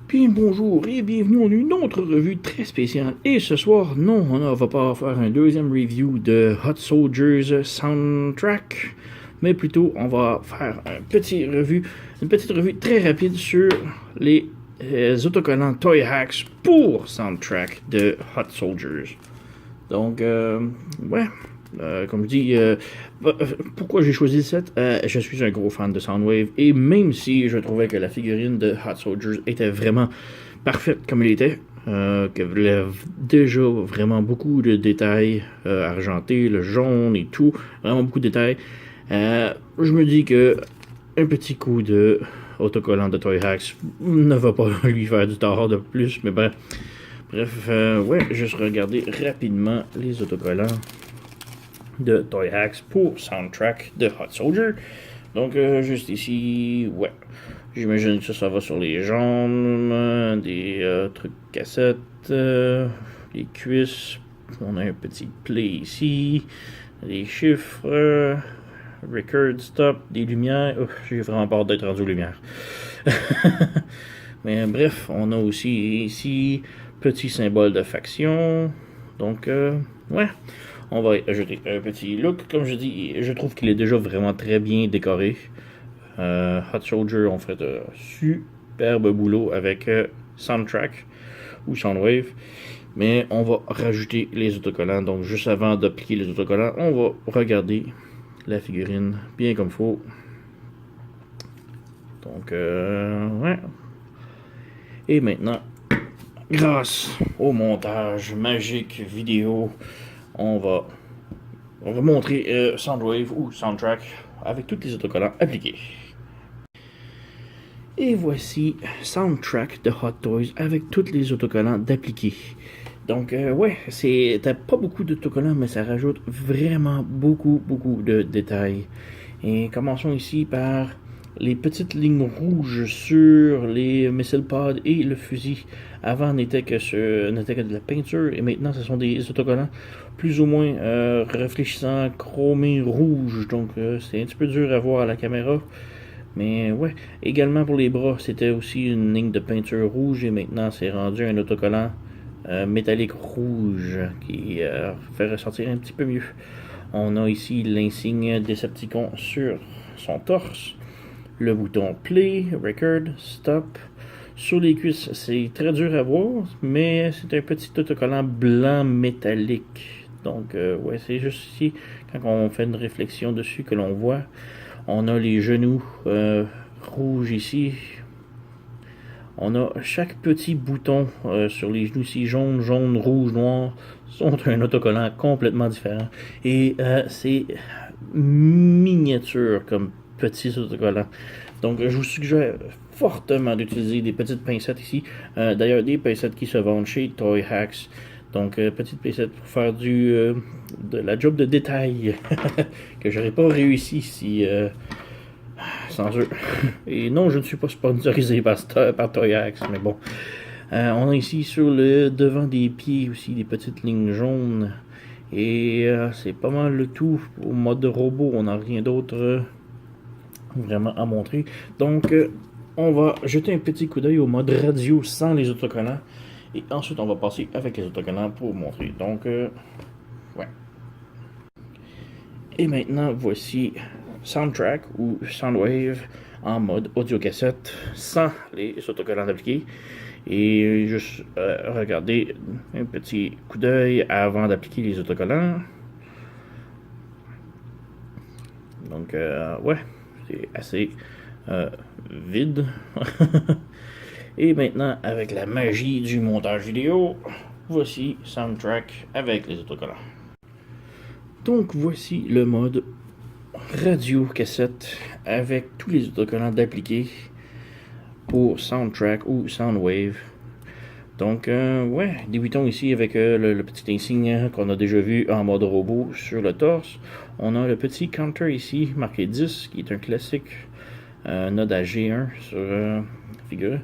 Bien bonjour et bienvenue à une autre revue très spéciale. Et ce soir, non, on ne va pas faire un deuxième review de Hot Soldiers Soundtrack, mais plutôt on va faire une petite revue très rapide sur les autocollants Toy Hacks pour Soundtrack de Hot Soldiers. Donc, comme je dis, pourquoi j'ai choisi le set? Je suis un gros fan de Soundwave, et même si je trouvais que la figurine de Hot Soldiers était vraiment parfaite comme elle était, qu'elle avait déjà vraiment beaucoup de détails argentés, le jaune et tout, vraiment beaucoup de détails, je me dis que un petit coup de autocollant de Toy Hacks ne va pas lui faire du tort de plus, mais bref, juste regarder rapidement les autocollants de Toy Hacks pour Soundtrack de Hot Soldier. Donc, juste ici, j'imagine que ça va sur les jambes, des trucs cassettes, les cuisses. On a un petit play ici, des chiffres, record, stop, des lumières. J'ai vraiment peur d'être rendu aux lumières. Mais bref, on a aussi ici petit symbole de faction. Donc, on va ajouter un petit look. Comme je dis, je trouve qu'il est déjà vraiment très bien décoré. Hot Soldier ont fait un superbe boulot avec Soundtrack ou Soundwave. Mais on va rajouter les autocollants. Donc, juste avant d'appliquer les autocollants, on va regarder la figurine bien comme il faut. Donc, Et maintenant, grâce au montage magique vidéo, on va montrer Soundwave ou Soundtrack avec tous les autocollants appliqués. Et voici Soundtrack de Hot Toys avec tous les autocollants d'appliqués. Donc, t'as pas beaucoup d'autocollants, mais ça rajoute vraiment beaucoup de détails. Et commençons ici par les petites lignes rouges sur les missile pods et le fusil. Avant n'était que de la peinture, et maintenant ce sont des autocollants plus ou moins réfléchissants, chromés rouges. Donc c'est un petit peu dur à voir à la caméra. Mais également pour les bras, c'était aussi une ligne de peinture rouge, et maintenant c'est rendu un autocollant métallique rouge qui fait ressortir un petit peu mieux. On a ici l'insigne Decepticon sur son torse, le bouton play, record, stop. Sur les cuisses, c'est très dur à voir, mais c'est un petit autocollant blanc métallique. Donc, c'est juste ici, quand on fait une réflexion dessus, que l'on voit. On a les genoux rouges ici. On a chaque petit bouton sur les genoux ici, jaune, rouge, noir, sont un autocollant complètement différent. Et c'est miniature comme petits autocollants. Donc, je vous suggère fortement d'utiliser des petites pincettes ici. D'ailleurs, des pincettes qui se vendent chez Toy Hacks. Donc, petites pincettes pour faire de la job de détail que j'aurais pas réussi si sans eux. Et non, je ne suis pas sponsorisé par Toy Hacks, mais bon. On a ici sur le devant des pieds aussi des petites lignes jaunes. Et c'est pas mal le tout. Au mode robot, on n'a rien d'autre vraiment à montrer. Donc, on va jeter un petit coup d'œil au mode radio sans les autocollants. Et ensuite, on va passer avec les autocollants pour montrer. Donc, Et maintenant, voici Soundtrack ou Soundwave en mode audio-cassette sans les autocollants appliqués. Et juste regarder un petit coup d'œil avant d'appliquer les autocollants. Donc, c'est assez vide. Et maintenant, avec la magie du montage vidéo, voici Soundtrack avec les autocollants. Donc, voici le mode radio-cassette avec tous les autocollants d'appliquer pour Soundtrack ou Soundwave. Donc, débutons ici avec le petit insigne qu'on a déjà vu en mode robot sur le torse. On a le petit counter ici, marqué 10, qui est un classique node à G1 sur la figure.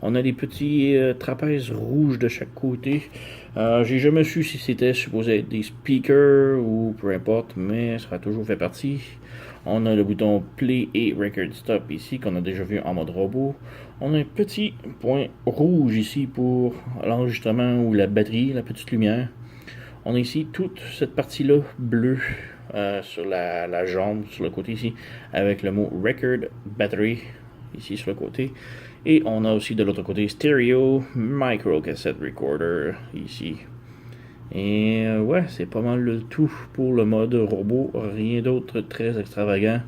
On a les petits trapèzes rouges de chaque côté. J'ai jamais su si c'était supposé être des speakers ou peu importe, mais ça a toujours fait partie. On a le bouton Play et Record Stop ici, qu'on a déjà vu en mode robot. On a un petit point rouge ici pour l'enregistrement ou la batterie, la petite lumière. On a ici toute cette partie-là bleue sur la jambe, sur le côté ici, avec le mot Record Battery ici sur le côté. Et on a aussi de l'autre côté Stereo Micro Cassette Recorder ici. Et ouais, c'est pas mal le tout pour le mode robot, rien d'autre très extravagant.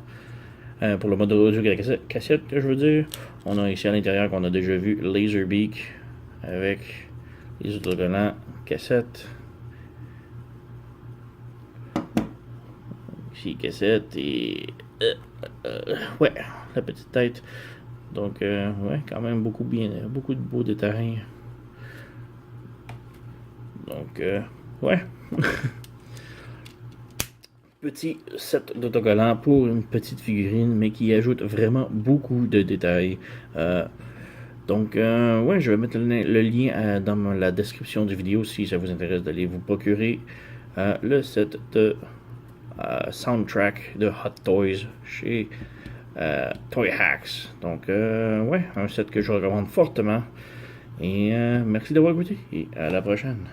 Pour le mode audio cassette, je veux dire, on a ici à l'intérieur qu'on a déjà vu Laserbeak avec les autocollants cassette. Ici cassette et ouais, la petite tête. Donc ouais, quand même beaucoup de beaux détails. Donc ouais. Petit set d'autocollants pour une petite figurine, mais qui ajoute vraiment beaucoup de détails. Donc, ouais, je vais mettre le lien dans la description de vidéo si ça vous intéresse d'aller vous procurer le set de soundtrack de Hot Toys chez Toy Hacks. Donc, ouais, un set que je recommande fortement. Et merci d'avoir écouté et à la prochaine.